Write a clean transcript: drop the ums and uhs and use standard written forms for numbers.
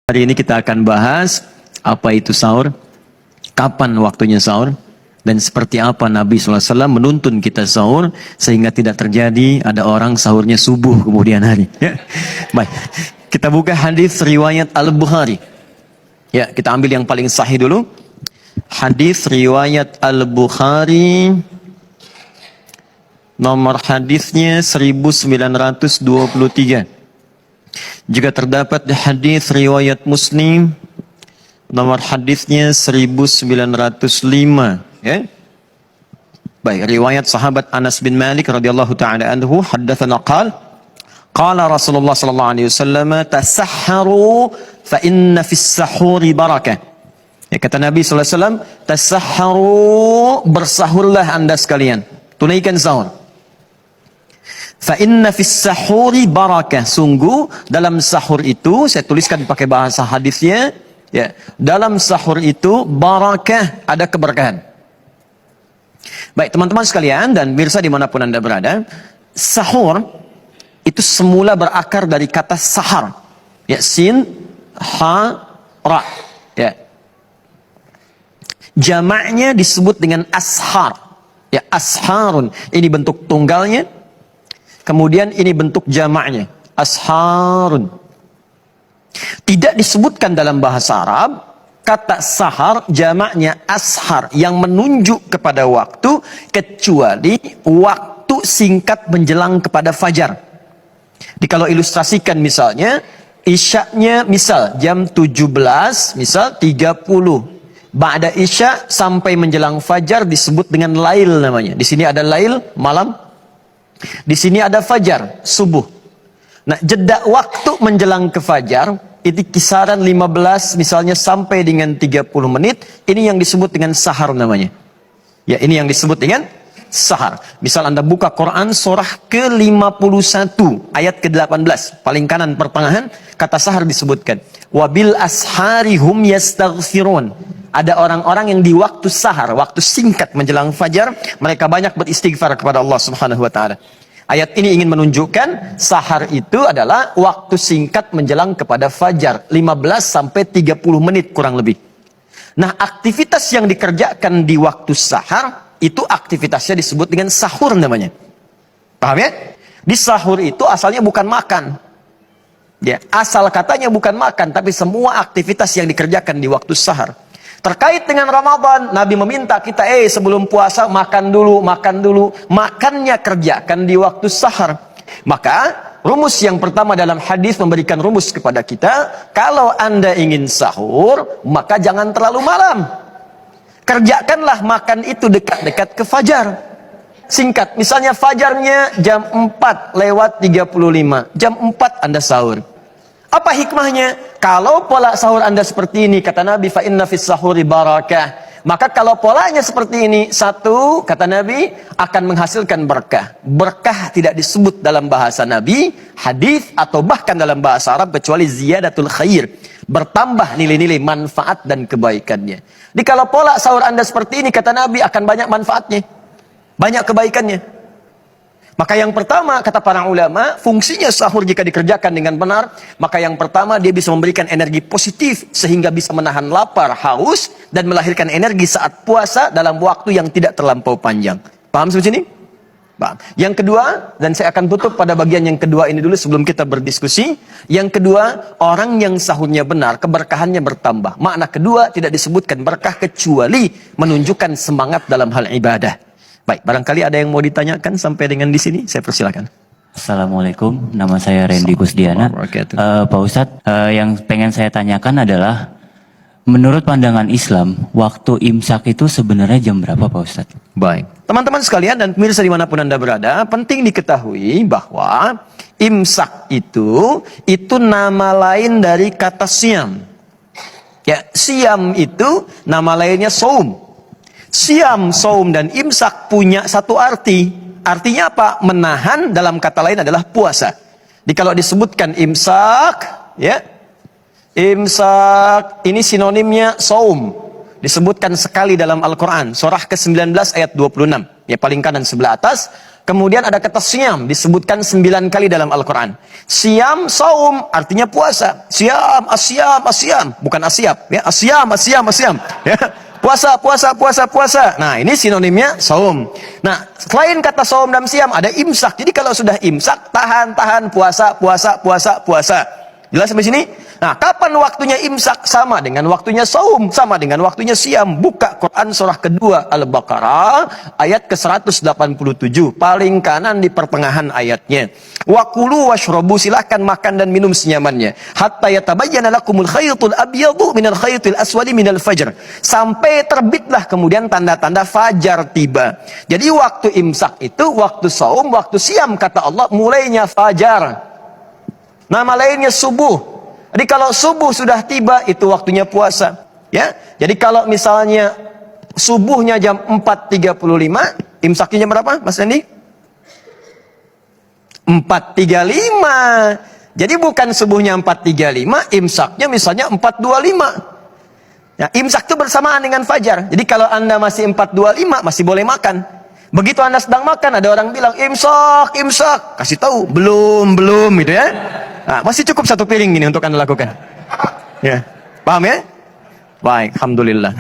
Hari ini kita akan bahas apa itu sahur, kapan waktunya sahur, dan seperti apa Nabi SAW menuntun kita sahur sehingga tidak terjadi ada orang sahurnya subuh kemudian hari. Ya. Baik, kita buka hadis riwayat Al-Bukhari. Ya, kita ambil yang paling sahih dulu. Hadis riwayat Al-Bukhari, nomor hadisnya 1923. Jika terdapat di hadis riwayat Muslim, nomor hadisnya 1905. Ya. Baik, riwayat sahabat Anas bin Malik radhiyallahu taala anhu, haddatsana qala Rasulullah sallallahu alaihi wasallam, tasahharu fa inna fis sahuri barakah. Ya, kata Nabi sallallahu alaihi wasallam, tasahharu, bersahurlah Anda sekalian, tunaikan sahur. Fa inna fis sahuri barakah, sungguh dalam sahur itu, saya tuliskan pakai bahasa hadisnya, ya, dalam sahur itu barakah, ada keberkahan. Baik teman-teman sekalian dan pemirsa dimanapun Anda berada, sahur itu semula berakar dari kata sahar, ya, sin ha ra, ya. Jamaknya disebut dengan ashar, ya, asharun, ini bentuk tunggalnya. Kemudian ini bentuk jamaknya, asharun. Tidak disebutkan dalam bahasa Arab kata sahar jamaknya ashar yang menunjuk kepada waktu, kecuali waktu singkat menjelang kepada fajar. Jadi kalau ilustrasikan misalnya, isyaknya misal jam 17, misal 30. Ba'da isya sampai menjelang fajar disebut dengan lail namanya. Di sini ada lail, malam. Di sini ada fajar, subuh. Nah, jeda waktu menjelang ke fajar itu kisaran 15 misalnya sampai dengan 30 menit. Ini yang disebut dengan sahar namanya. Ya, ini yang disebut dengan sahar. Misal Anda buka Quran surah ke-51 ayat ke-18, paling kanan pertengahan, kata sahar disebutkan. Wabil ashari hum yastaghfirun. Ada orang-orang yang di waktu sahar, waktu singkat menjelang fajar, mereka banyak beristighfar kepada Allah Subhanahu wa taala. Ayat ini ingin menunjukkan sahar itu adalah waktu singkat menjelang kepada fajar, 15 sampai 30 menit kurang lebih. Nah, aktivitas yang dikerjakan di waktu sahar itu aktivitasnya disebut dengan sahur namanya. Paham ya? Di sahur itu asalnya bukan makan. Ya, asal katanya bukan makan, tapi semua aktivitas yang dikerjakan di waktu sahar. Terkait dengan Ramadan, Nabi meminta kita, sebelum puasa makan dulu. Makannya kerjakan di waktu sahar. Maka, rumus yang pertama dalam hadis memberikan rumus kepada kita, kalau Anda ingin sahur, maka jangan terlalu malam. Kerjakanlah makan itu dekat-dekat ke fajar. Singkat, misalnya fajarnya jam 4:35. Jam 4 Anda sahur. Apa hikmahnya? Kalau pola sahur Anda seperti ini, kata Nabi, fa inna fis sahuri barakah. Maka kalau polanya seperti ini, satu, kata Nabi, akan menghasilkan berkah. Berkah tidak disebut dalam bahasa Nabi, hadis atau bahkan dalam bahasa Arab kecuali ziyadatul khair. Bertambah nilai-nilai manfaat dan kebaikannya. Jadi kalau pola sahur Anda seperti ini, kata Nabi, akan banyak manfaatnya. Banyak kebaikannya. Maka yang pertama, kata para ulama, fungsinya sahur jika dikerjakan dengan benar, maka yang pertama dia bisa memberikan energi positif sehingga bisa menahan lapar, haus, dan melahirkan energi saat puasa dalam waktu yang tidak terlampau panjang. Paham sampai sini? Paham. Yang kedua, dan saya akan tutup pada bagian yang kedua ini dulu sebelum kita berdiskusi. Yang kedua, orang yang sahurnya benar, keberkahannya bertambah. Makna kedua, tidak disebutkan berkah kecuali menunjukkan semangat dalam hal ibadah. Baik, barangkali ada yang mau ditanyakan sampai dengan di sini, saya persilakan. Assalamualaikum, nama saya Randy Kusdiana. Pak Ustadz, yang pengen saya tanyakan adalah, menurut pandangan Islam, waktu imsak itu sebenarnya jam berapa Pak Ustadz? Baik, teman-teman sekalian dan pemirsa dimanapun Anda berada, penting diketahui bahwa imsak itu nama lain dari kata siam. Ya, siam itu nama lainnya saum. Siam, saum, dan imsak punya satu arti. Artinya apa? Menahan, dalam kata lain adalah puasa. Jadi kalau disebutkan imsak, ya, imsak ini sinonimnya saum. Disebutkan sekali dalam Al-Quran, surah ke-19 ayat 26. Ya, paling kanan sebelah atas. Kemudian ada kata siam, disebutkan 9 kali dalam Al-Quran. Siam, saum, artinya puasa. Siam, asyam, asyam. Bukan asyap, ya. Asyam, asyam, asyam. Ya. Puasa, puasa, puasa, puasa. Nah, ini sinonimnya saum. Nah, selain kata saum dan siam, ada imsak. Jadi kalau sudah imsak, tahan, puasa, puasa, puasa, puasa. Jelas sampai sini? Nah, kapan waktunya imsak? Sama dengan waktunya saum, sama dengan waktunya siam. Buka Quran surah kedua Al-Baqarah ayat ke-187, paling kanan di pertengahan ayatnya. Wa kulu washrabu, silahkan makan dan minum senyamannya. Hatta yatabayyana lakumul khaytul abyadu minal khaytil aswadi minal fajr. Sampai terbitlah kemudian tanda-tanda fajar tiba. Jadi waktu imsak itu waktu saum, waktu siam kata Allah mulainya fajar. Nama lainnya subuh. Jadi kalau subuh sudah tiba itu waktunya puasa, ya. Jadi kalau misalnya subuhnya jam 4.35, imsaknya jam berapa, Mas Andi? 4.35. Jadi bukan subuhnya 4.35, imsaknya misalnya 4.25. Ya, imsak itu bersamaan dengan fajar. Jadi kalau Anda masih 4.25 masih boleh makan. Begitu Anda sedang makan ada orang bilang imsak, imsak, kasih tahu belum gitu ya. Nah, masih cukup 1 piring ini untuk Anda lakukan. Ya. Paham ya? Baik, alhamdulillah.